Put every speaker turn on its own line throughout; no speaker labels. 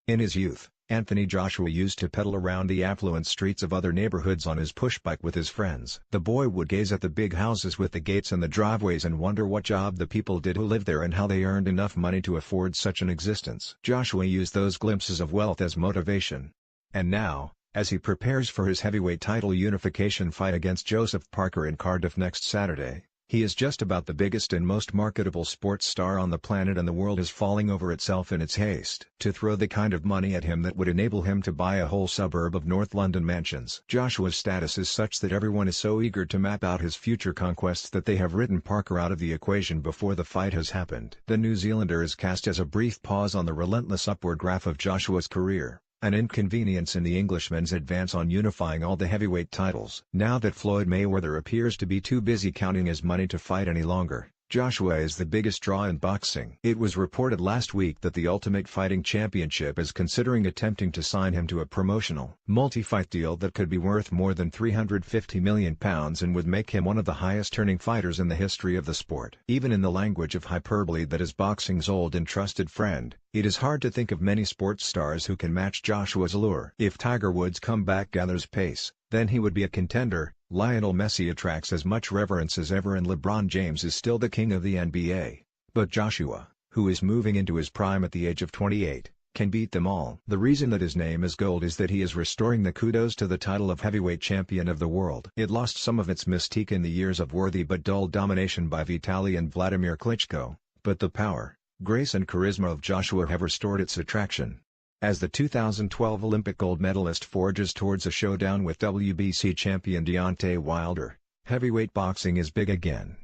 In his youth, Anthony Joshua used to pedal around the affluent streets of other neighborhoods on his pushbike with his friends. The boy would gaze at the big houses with the gates and the driveways and wonder what job the people did who lived there and how they earned enough money to afford such an existence. Joshua used those glimpses of wealth as motivation. And now, as he prepares for his heavyweight title unification fight against Joseph Parker in Cardiff next Saturday, he is just about the biggest and most marketable sports star on the planet, and the world is falling over itself in its haste to throw the kind of money at him that would enable him to buy a whole suburb of North London mansions. Joshua's status is such that everyone is so eager to map out his future conquests that they have written Parker out of the equation before the fight has happened. The New Zealander is cast as a brief pause on the relentless upward graph of Joshua's career, an inconvenience in the Englishman's advance on unifying all the heavyweight titles. Now that Floyd Mayweather appears to be too busy counting his money to fight any longer, Joshua is the biggest draw in boxing. It was reported last week that the Ultimate Fighting Championship is considering attempting to sign him to a promotional, multi-fight deal that could be worth more than £350 million and would make him one of the highest-earning fighters in the history of the sport. Even in the language of hyperbole that is boxing's old and trusted friend, it is hard to think of many sports stars who can match Joshua's allure. If Tiger Woods' comeback gathers pace, then he would be a contender. Lionel Messi attracts as much reverence as ever, and LeBron James is still the king of the NBA. But Joshua, who is moving into his prime at the age of 28, can beat them all. The reason that his name is gold is that he is restoring the kudos to the title of heavyweight champion of the world. It lost some of its mystique in the years of worthy but dull domination by Vitaly and Vladimir Klitschko, but the power, grace and charisma of Joshua have restored its attraction. As the 2012 Olympic gold medalist forges towards a showdown with WBC champion Deontay Wilder, heavyweight boxing is big again.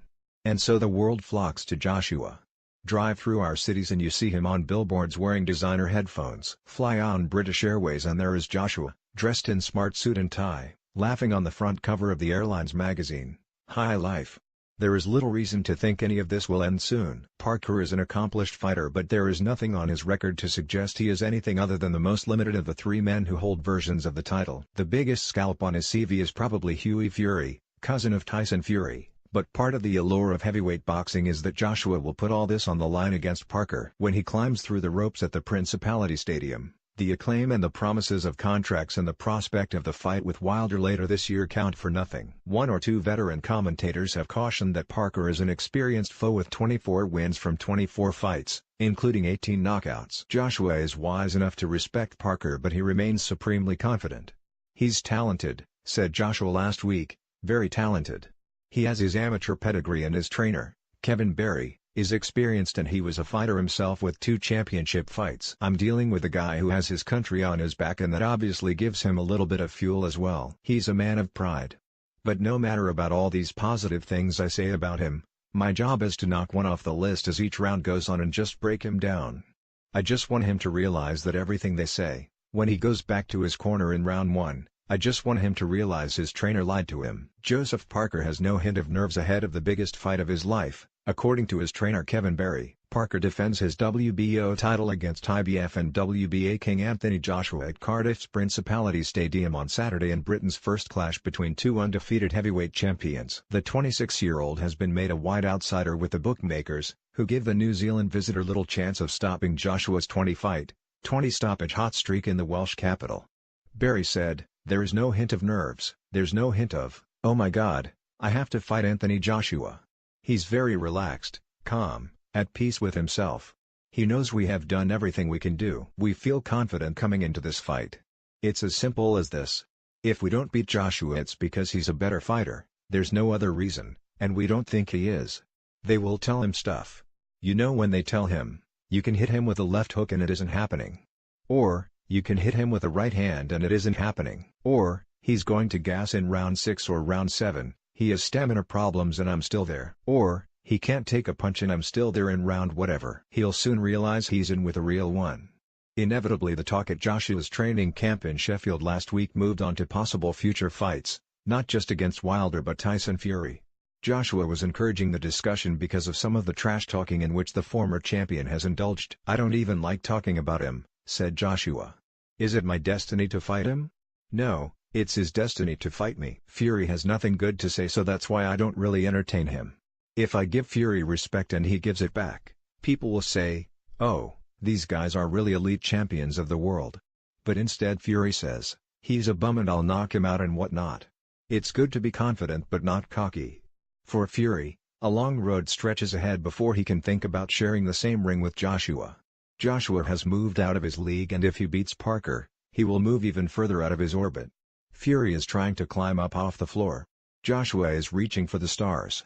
And so the world flocks to Joshua. Drive through our cities and you see him on billboards wearing designer headphones. Fly on British Airways and there is Joshua, dressed in smart suit and tie, laughing on the front cover of the airline's magazine, High Life. There is little reason to think any of this will end soon. Parker is an accomplished fighter, but there is nothing on his record to suggest he is anything other than the most limited of the three men who hold versions of the title. The biggest scalp on his CV is probably Hughie Fury, cousin of Tyson Fury, but part of the allure of heavyweight boxing is that Joshua will put all this on the line against Parker. When he climbs through the ropes at the Principality Stadium, the acclaim and the promises of contracts and the prospect of the fight with Wilder later this year count for nothing. One or two veteran commentators have cautioned that Parker is an experienced foe with 24 wins from 24 fights, including 18 knockouts. Joshua is wise enough to respect Parker, but he remains supremely confident. "He's talented," said Joshua last week, "very talented. He has his amateur pedigree and his trainer, Kevin Barry, is experienced and he was a fighter himself with 2 championship fights. I'm dealing with a guy who has his country on his back, and that obviously gives him a little bit of fuel as well. He's a man of pride. But no matter about all these positive things I say about him, my job is to knock one off the list as each round goes on and just break him down. I just want him to realize that everything they say, when he goes back to his corner in round 1, I just want him to realize his trainer lied to him." Joseph Parker has no hint of nerves ahead of the biggest fight of his life. According to his trainer Kevin Barry, Parker defends his WBO title against IBF and WBA king Anthony Joshua at Cardiff's Principality Stadium on Saturday in Britain's first clash between two undefeated heavyweight champions. The 26-year-old has been made a wide outsider with the bookmakers, who give the New Zealand visitor little chance of stopping Joshua's 20-fight, 20-stoppage hot streak in the Welsh capital. Barry said, "There is no hint of nerves, there's no hint of, oh my god, I have to fight Anthony Joshua. He's very relaxed, calm, at peace with himself. He knows we have done everything we can do. We feel confident coming into this fight. It's as simple as this. If we don't beat Joshua, it's because he's a better fighter, there's no other reason, and we don't think he is. They will tell him stuff. You know, when they tell him, you can hit him with a left hook and it isn't happening. Or, you can hit him with a right hand and it isn't happening. Or, he's going to gas in round 6 or round 7, he has stamina problems and I'm still there. Or, he can't take a punch and I'm still there in round whatever. He'll soon realize he's in with a real one." Inevitably, the talk at Joshua's training camp in Sheffield last week moved on to possible future fights, not just against Wilder but Tyson Fury. Joshua was encouraging the discussion because of some of the trash talking in which the former champion has indulged. "I don't even like talking about him," said Joshua. "Is it my destiny to fight him? No, it's his destiny to fight me. Fury has nothing good to say, so that's why I don't really entertain him. If I give Fury respect and he gives it back, people will say, oh, These guys are really elite champions of the world. But instead Fury says, he's a bum and I'll knock him out and whatnot. It's good to be confident but not cocky. For Fury, a long road stretches ahead before he can think about sharing the same ring with Joshua. Joshua has moved out of his league, and if he beats Parker, he will move even further out of his orbit. Fury is trying to climb up off the floor. Joshua is reaching for the stars.